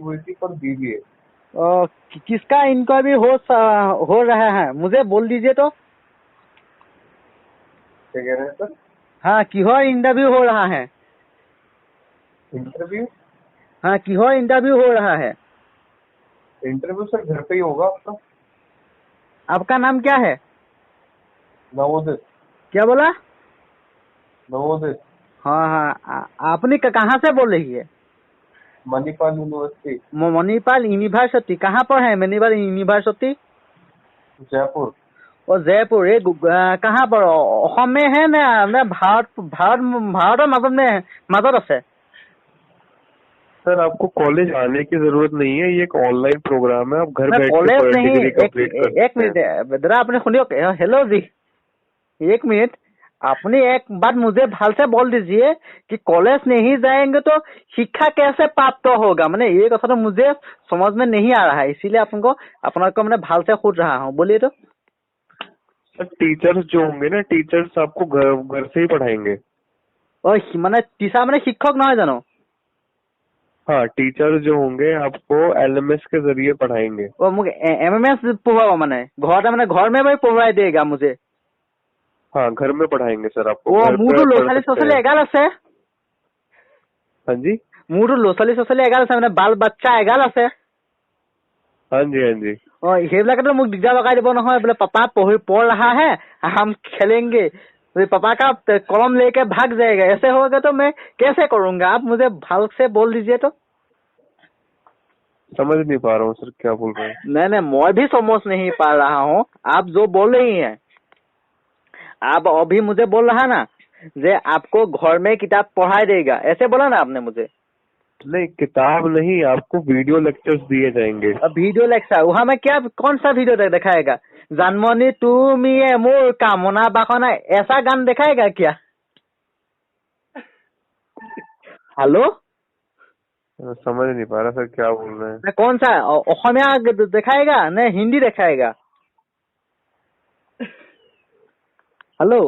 हुई थी पर दीजिए। किसका इंटरव्यू हो रहा है मुझे बोल दीजिए तो। क्या कह रहे हैं सर? हाँ, किहोर इंटरव्यू हो रहा है। इंटरव्यू? हाँ, किहोर इंटरव्यू हो रहा है। इंटरव्यू सर घर पे ही होगा आपका। आपका नाम क्या है? नवोदय। क्या बोला? नवोदय। हाँ हाँ, आपने कहाँ से बोल रही है? मणिपाल यूनिवर्सिटी। मणिपाल यूनिवर्सिटी कहाँ पर है? मणिपाल यूनिवर्सिटी जयपुर। और जयपुर ये कहाँ पर? असम में है ना भारत मदद আছে? सर आपको कॉलेज आने की जरूरत नहीं है, ये एक ऑनलाइन प्रोग्राम है, आप घर मैं बैठ कॉलेज के नहीं, डिग्री एक कंप्लीट कर एक सकते हैं। मिनट दादा, आपने सुनिए। हेलो जी, एक मिनट। आपने एक बात मुझे भाल से बोल दीजिए कि कॉलेज नहीं जाएंगे तो शिक्षा कैसे प्राप्त होगा। मैंने ये कथा तो मुझे समझ में नहीं आ रहा है, इसीलिए अपना को मैंने भाल से पूछ रहा हूँ। बोलिए तो। सर टीचर्स जो होंगे ना, टीचर्स आपको घर से ही पढ़ाएंगे। और मैंने टीचर मैंने शिक्षक नहीं जानो। हाँ, टीचर्स जो होंगे आपको एलएमएस के जरिए पढ़ाएंगे। और मुझे एमएमएस पढ़ाओ, मैंने घर में भी पढ़ाई देगा मुझे। हाँ, घर में पढ़ाएंगे सर, आपको वो घर पे मुझे पढ़ लोसाली सकते सोसाली हैं। एगाल আছে। हाँ जी। मुझे लोसाली सोसाली एगाल আছে, मैंने बाल बच्चा एगाल আছে। हाँ जी, हाँ जी। সেইবিলাকেতো মোক দিগদাৰ লগাই দিব নহয়। बोले पापा पढ़ रहा है, हम खेलेंगे, पापा का कलम लेके भाग जाएगा। ऐसे होगा तो मैं कैसे करूंगा? आप मुझे भाल से बोल दीजिए तो। समझ नहीं पा रहा हूँ सर, क्या बोल रहे हैं? नहीं, मैं भी समझ नहीं पा रहा हूँ आप जो बोल रही हैं। आप अभी मुझे बोल रहा ना जे आपको घर में किताब पढ़ाई देगा, ऐसे बोला ना आपने मुझे। नहीं, किताब नहीं, आपको वीडियो लेक्चर्स दिए जाएंगे। अब वीडियो लेक्चर वहाँ में क्या, कौन सा वीडियो दिखाएगा? जानमनी तुमिए मोर कामना बासना ऐसा गान दिखाएगा क्या? हेलो, समझ नहीं पा रहा सर, क्या बोल रहे हैं? कौन सा असमिया दिखाएगा न हिंदी दिखाएगा? हेलो।